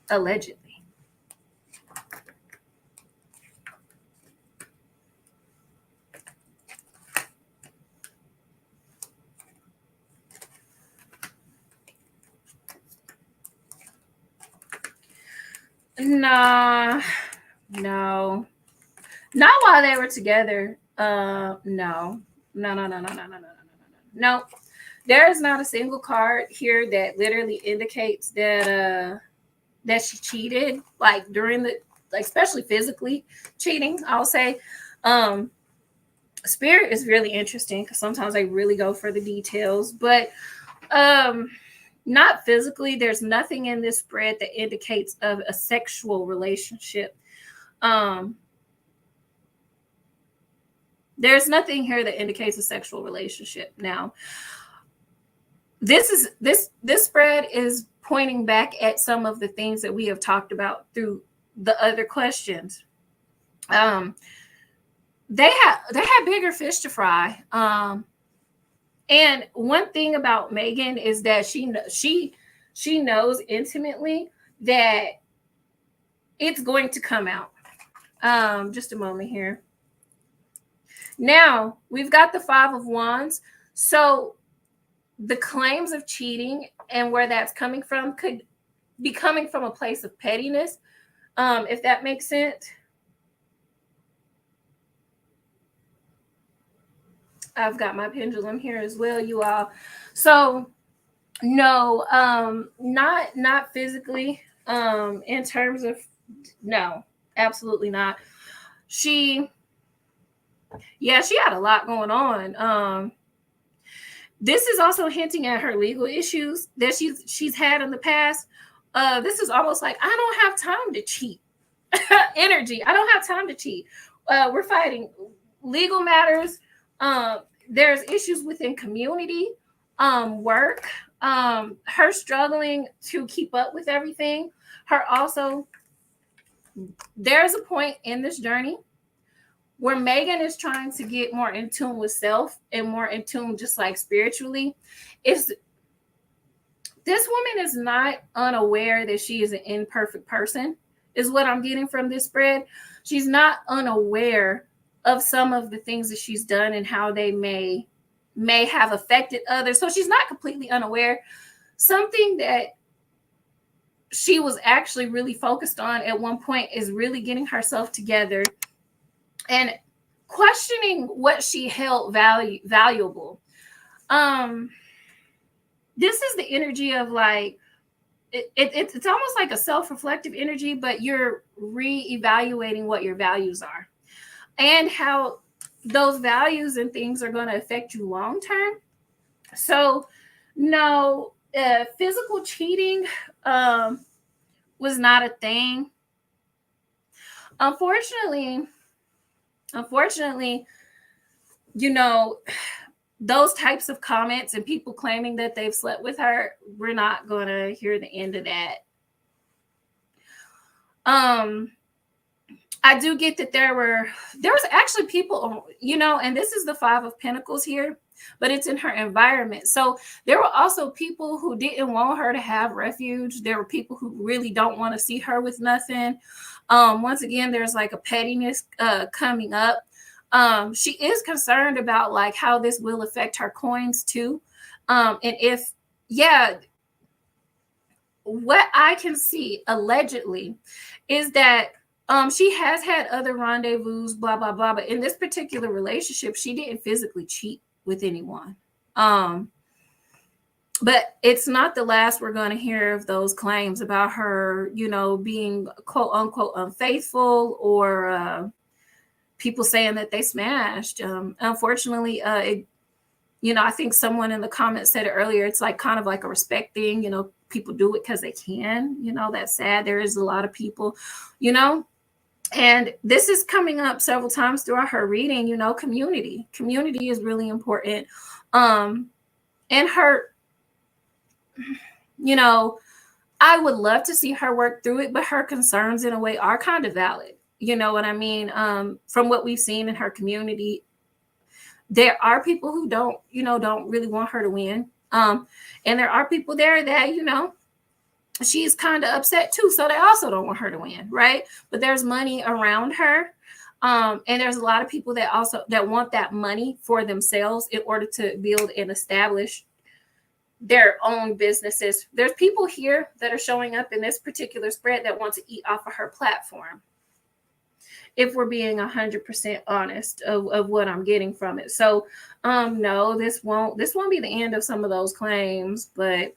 Allegedly. Nah, no. Not while they were together. No. No. There is not a single card here that literally indicates that that she cheated, like during the, like, especially physically cheating, I'll say. Spirit is really interesting because sometimes they really go for the details, but not physically. There's nothing in this spread that indicates of a sexual relationship. There's nothing here that indicates a sexual relationship. Now, this spread is pointing back at some of the things that we have talked about through the other questions. They had bigger fish to fry. And one thing about Megan is that she knows intimately that it's going to come out. Just a moment here. Now, we've got the Five of Wands. So the claims of cheating and where that's coming from could be coming from a place of pettiness, if that makes sense. I've got my pendulum here as well, you all. So no, not physically, in terms of, no, absolutely not. She had a lot going on. This is also hinting at her legal issues that she's had in the past. This is almost like, I don't have time to cheat energy. I don't have time to cheat. We're fighting legal matters. There's issues within community, work, her struggling to keep up with everything. There's a point in this journey where Megan is trying to get more in tune with self and more in tune just like spiritually. This woman is not unaware that she is an imperfect person, is what I'm getting from this spread. She's not unaware of some of the things that she's done and how they may have affected others. So she's not completely unaware. Something that she was actually really focused on at one point is really getting herself together and questioning what she held valuable. This is the energy of like, it's almost like a self-reflective energy, but you're re-evaluating what your values are and how those values and things are going to affect you long term. So no, physical cheating was not a thing. Unfortunately, you know, those types of comments and people claiming that they've slept with her, we're not going to hear the end of that. I do get that there was actually people, you know, and this is the Five of Pentacles here, but it's in her environment. So there were also people who didn't want her to have refuge. There were people who really don't want to see her with nothing. Once again, there's like a pettiness coming up. She is concerned about like how this will affect her coins too. And if, yeah, what I can see allegedly is that she has had other rendezvous, blah, blah, blah. But in this particular relationship, she didn't physically cheat. with anyone. But it's not the last we're going to hear of those claims about her, being quote unquote unfaithful, or people saying that they smashed. Unfortunately, I think someone in the comments said it earlier. It's like kind of like a respect thing. People do it because they can. That's sad. There is a lot of people, and this is coming up several times throughout her reading. Community is really important. And her, I would love to see her work through it, but her concerns in a way are kind of valid. You know what I mean? From what we've seen in her community, there are people who don't really want her to win. And there are people there that, she's kind of upset too. So they also don't want her to win, right? But there's money around her. And there's a lot of people that want that money for themselves in order to build and establish their own businesses. There's people here that are showing up in this particular spread that want to eat off of her platform. If we're being 100% honest of what I'm getting from it. So, no, this won't be the end of some of those claims, but,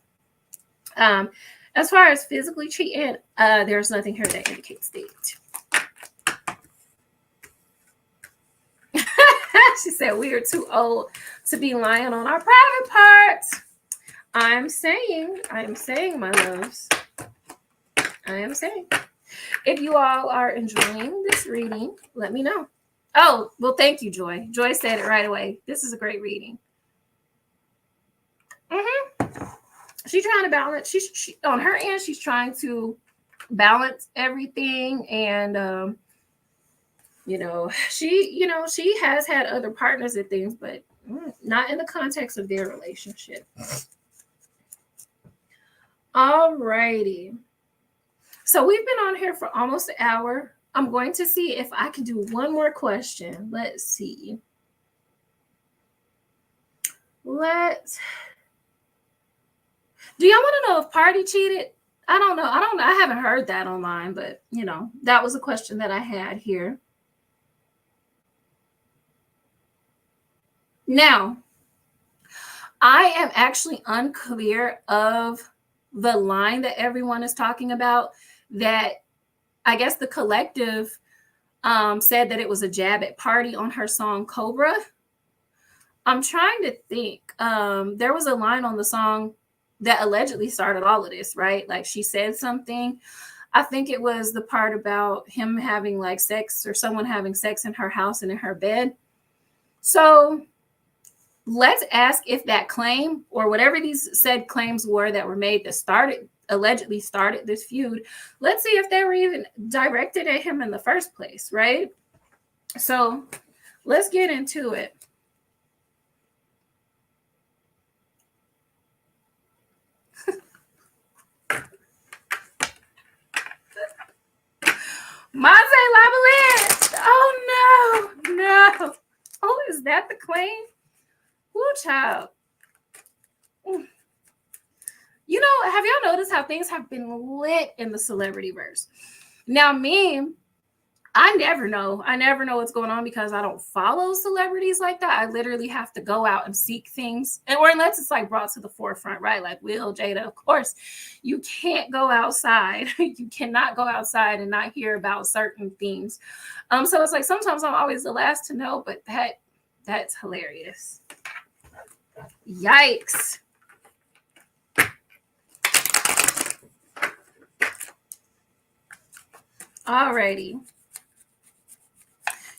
as far as physically cheating, there's nothing here that indicates that. She said, we are too old to be lying on our private parts. I am saying, my loves. I am saying. If you all are enjoying this reading, let me know. Oh, well, thank you, Joy. Joy said it right away. This is a great reading. She's trying to balance. She on her end, she's trying to balance everything. And, she has had other partners and things, but not in the context of their relationship. All righty. So we've been on here for almost an hour. I'm going to see if I can do one more question. Let's see. Do y'all want to know if Pardi cheated? I don't know. I haven't heard that online, but that was a question that I had here. Now, I am actually unclear of the line that everyone is talking about, that I guess the collective said that it was a jab at Pardi on her song Cobra. I'm trying to think. There was a line on the song that allegedly started all of this, right? Like she said something. I think it was the part about him having like sex, or someone having sex in her house and in her bed. So let's ask if that claim, or whatever these said claims were that were made that allegedly started this feud, let's see if they were even directed at him in the first place, right? So let's get into it. Monte Lavalette. Oh no. Oh, is that the claim? Woo, child. Have y'all noticed how things have been lit in the celebrity verse? Now, I never know what's going on because I don't follow celebrities like that. I literally have to go out and seek things, or unless it's like brought to the forefront, right? Like Will, Jada, of course, you can't go outside. You cannot go outside and not hear about certain things. So it's like sometimes I'm always the last to know, but that's hilarious. Yikes. Alrighty.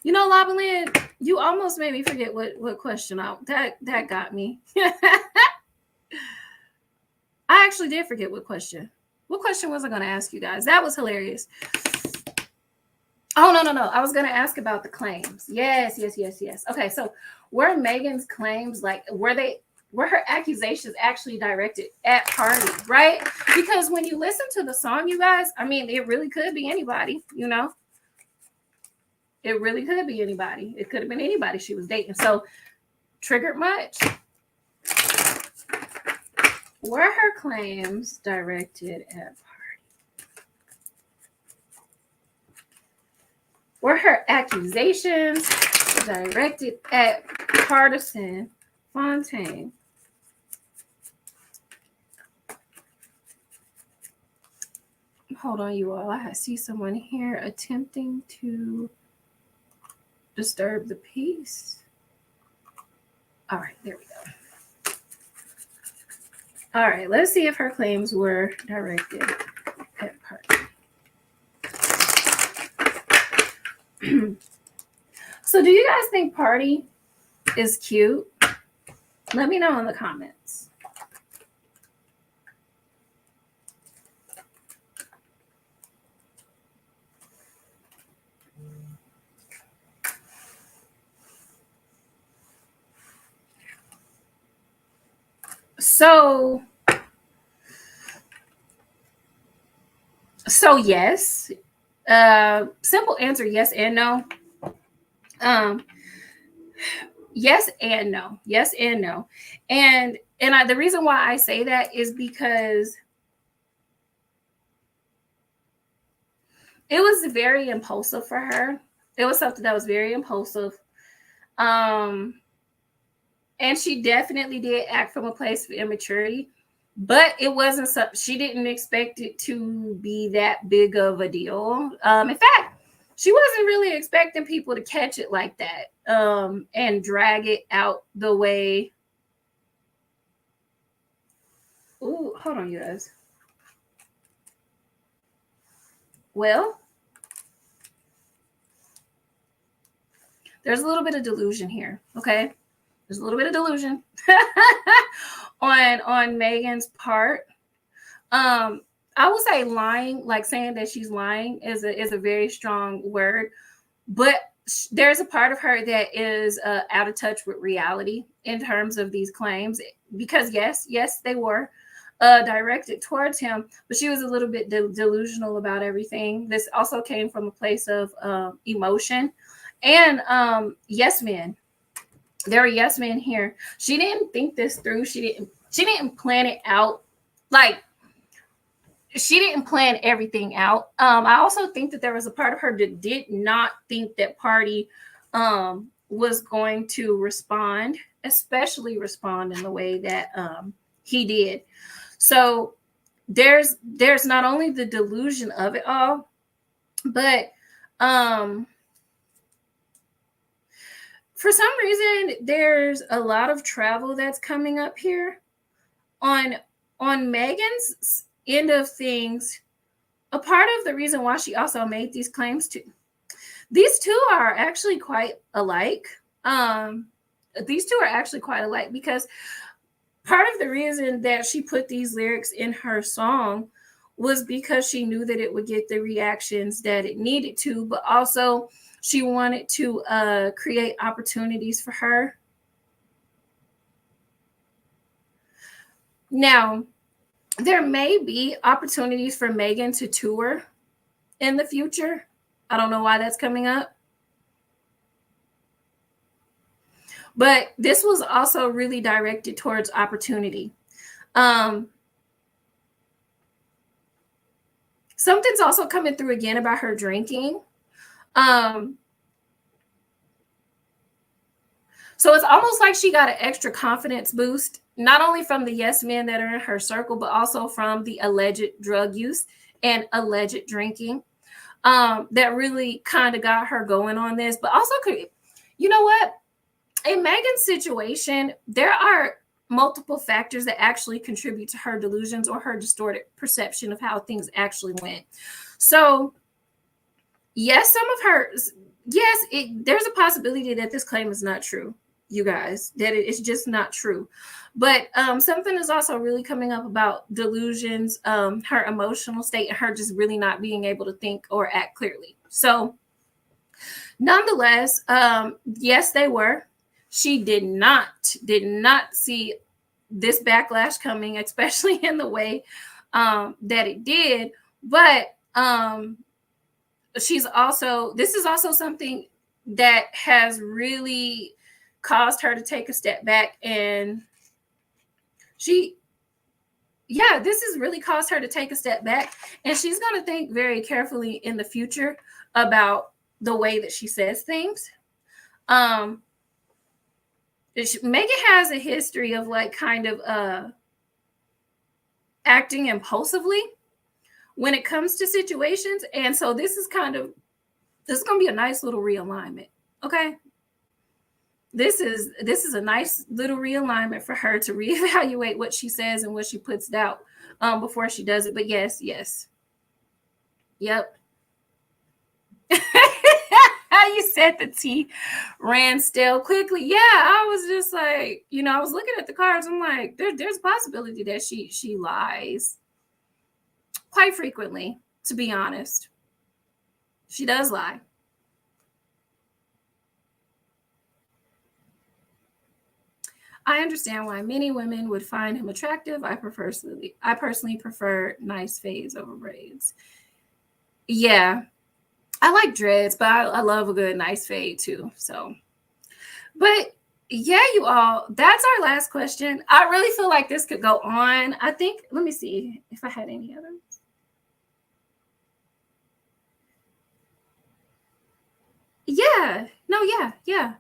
Lavalette, you almost made me forget what question that got me. I actually did forget what question. What question was I going to ask you guys? That was hilarious. Oh, no. I was going to ask about the claims. Yes. Okay, so were Megan's claims, like, were her accusations actually directed at Pardi, right? Because when you listen to the song, you guys, it really could be anybody, It really could be anybody. It could have been anybody she was dating. So, triggered much? Were her claims directed at Pardi? Were her accusations directed at partisan Fontaine. Hold on, you all. I see someone here attempting to disturb the peace. All right, there we go. All right, let's see if her claims were directed at Pardi. So do you guys think Pardi is cute? Let me know in the comments. So yes. Simple answer, yes and no. Yes and no. Yes and no. And the reason why I say that is because it was very impulsive for her. It was something that was very impulsive. And she definitely did act from a place of immaturity, but it wasn't something she didn't expect it to be that big of a deal. In fact, she wasn't really expecting people to catch it like that, and drag it out the way. Ooh, hold on, you guys. Well, there's a little bit of delusion here, okay? There's a little bit of delusion on Megan's part. I would say lying, like saying that she's lying, is a very strong word, but there's a part of her that is out of touch with reality in terms of these claims, because yes, they were directed towards him, but she was a little bit delusional about everything. This also came from a place of emotion and yes men. There are yes men here. She didn't think this through. She didn't plan it out. Like, she didn't plan everything out. I also think that there was a part of her that did not think that Pardi was going to respond, especially respond in the way that he did. So there's not only the delusion of it all, but for some reason there's a lot of travel that's coming up here on Megan's end of things. A part of the reason why she also made these claims to these two are actually quite alike. These two are actually quite alike because part of the reason that she put these lyrics in her song was because she knew that it would get the reactions that it needed to, but also she wanted to create opportunities for her. Now, there may be opportunities for Megan to tour in the future. I don't know why that's coming up. But this was also really directed towards opportunity. Something's also coming through again about her drinking. So it's almost like she got an extra confidence boost, not only from the yes men that are in her circle, but also from the alleged drug use and alleged drinking. That really kind of got her going on this. But also, you know what? In Megan's situation, there are multiple factors that actually contribute to her delusions or her distorted perception of how things actually went. So, yes, some of hers, yes, there's a possibility that this claim is not true, you guys, that it's just not true. But something is also really coming up about delusions, her emotional state, and her just really not being able to think or act clearly. So, nonetheless, yes, they were. She did not see this backlash coming, especially in the way that it did. But this is also something that has really caused her to take a step back, and this has really caused her to take a step back, and she's going to think very carefully in the future about the way that she says things. Megan has a history of like kind of acting impulsively when it comes to situations. And so this is going to be a nice little realignment. Okay. This is a nice little realignment for her to reevaluate what she says and what she puts out before she does it. But yes. Yep. You said the tea ran stale quickly. Yeah, I was just like, I was looking at the cards. I'm like, there's a possibility that she lies quite frequently, to be honest. She does lie. I understand why many women would find him attractive. I personally prefer nice fades over braids. Yeah, I like dreads, but I love a good nice fade too. So, but yeah, you all, that's our last question. I really feel like this could go on. I think, let me see if I had any others. Yeah, no, yeah.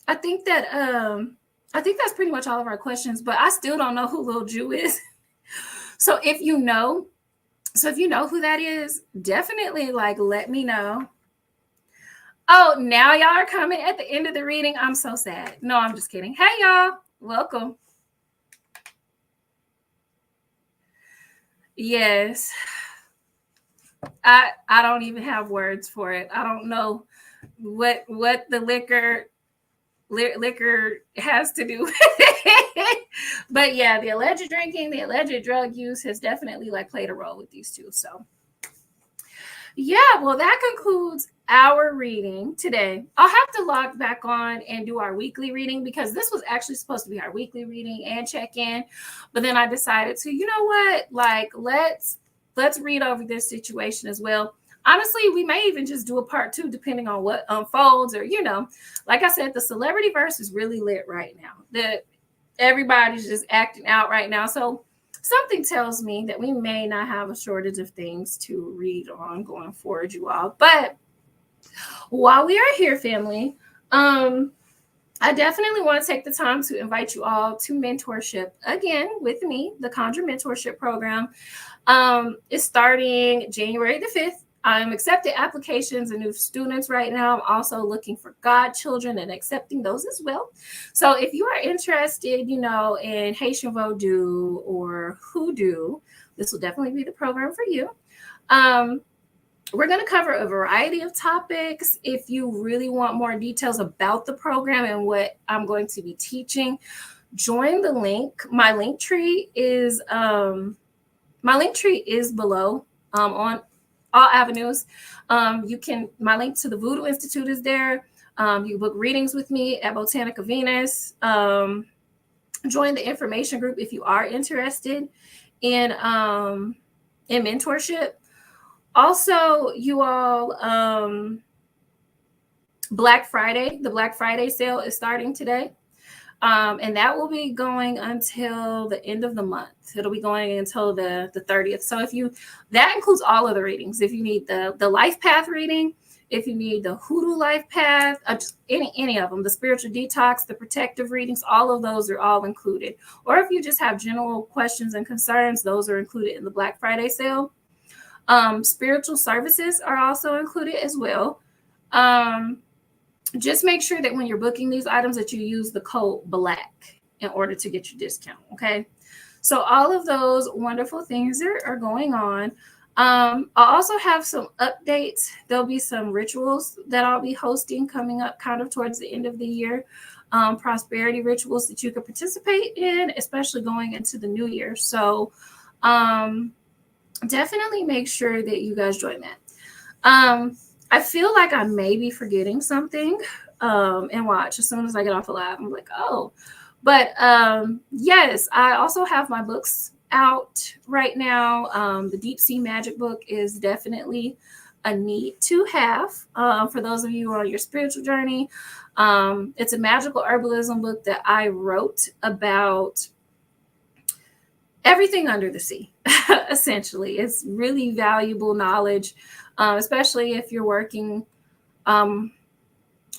I think that's pretty much all of our questions, but I still don't know who Lil Jew is. So if you know who that is, definitely like let me know. Oh, now y'all are coming at the end of the reading. I'm so sad. No, I'm just kidding. Hey y'all, welcome. Yes. I don't even have words for it. I don't know what the liquor has to do with it. But yeah, the alleged drinking, the alleged drug use has definitely like played a role with these two. So yeah, well, that concludes our reading today. I'll have to log back on and do our weekly reading because this was actually supposed to be our weekly reading and check-in. But then I decided to, you know what, like let's read over this situation as well. Honestly, we may even just do a part 2 depending on what unfolds, or like I said, the celebrity verse is really lit right now. That everybody's just acting out right now. So something tells me that we may not have a shortage of things to read on going forward, you all. But while we are here, family, I definitely want to take the time to invite you all to mentorship again with me. The Conjure Mentorship Program is starting January the 5th. I'm accepting applications and new students right now. I'm also looking for godchildren and accepting those as well. So if you are interested, in Haitian Vodou or Hoodoo, this will definitely be the program for you. We're going to cover a variety of topics. If you really want more details about the program and what I'm going to be teaching, join the link. My link tree is below on all avenues. My link to the Voodoo Institute is there. You can book readings with me at Botanica Venus. Join the information group if you are interested in mentorship. Also, you all, the Black Friday sale is starting today. And that will be going until the end of the month. It'll be going until the 30th. So that includes all of the readings. If you need the life path reading, if you need the Hoodoo life path, just any of them, the spiritual detox, the protective readings, all of those are all included. Or if you just have general questions and concerns, those are included in the Black Friday sale. Spiritual services are also included as well. Just make sure that when you're booking these items that you use the code BLACK in order to get your discount. Okay. So all of those wonderful things are going on. I'll also have some updates. There'll be some rituals that I'll be hosting coming up kind of towards the end of the year. Prosperity rituals that you could participate in, especially going into the new year. So definitely make sure that you guys join that. I feel like I may be forgetting something, and watch as soon as I get off the live, I'm like, oh, but yes, I also have my books out right now. The Deep Sea Magic book is definitely a need to have for those of you who are on your spiritual journey. It's a magical herbalism book that I wrote about everything under the sea. Essentially, it's really valuable knowledge, especially if you're working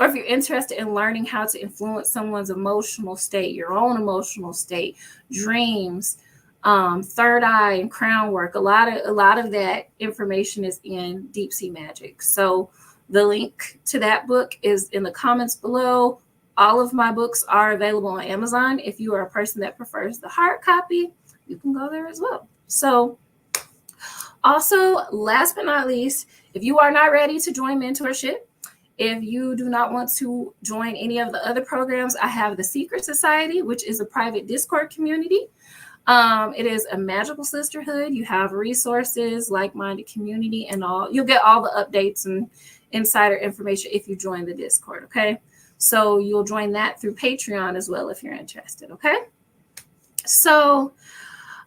or if you're interested in learning how to influence someone's emotional state, your own emotional state, dreams, third eye and crown work, a lot of that information is in Deep Sea Magic. So the link to that book is in the comments below. All of my books are available on Amazon. If you are a person that prefers the hard copy, you can go there as well. So also, last but not least, if you are not ready to join mentorship, if you do not want to join any of the other programs, I have the Secret Society, which is a private Discord community. It is a magical sisterhood. You have resources, like-minded community, and all. You'll get all the updates and insider information if you join the Discord, okay? So you'll join that through Patreon as well if you're interested, okay? So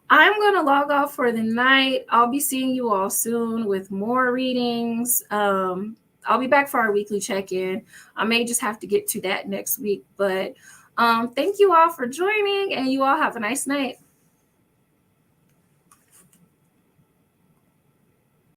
I'm going to log off for the night. I'll be seeing you all soon with more readings. I'll be back for our weekly check-in. I may just have to get to that next week, but thank you all for joining, and you all have a nice night.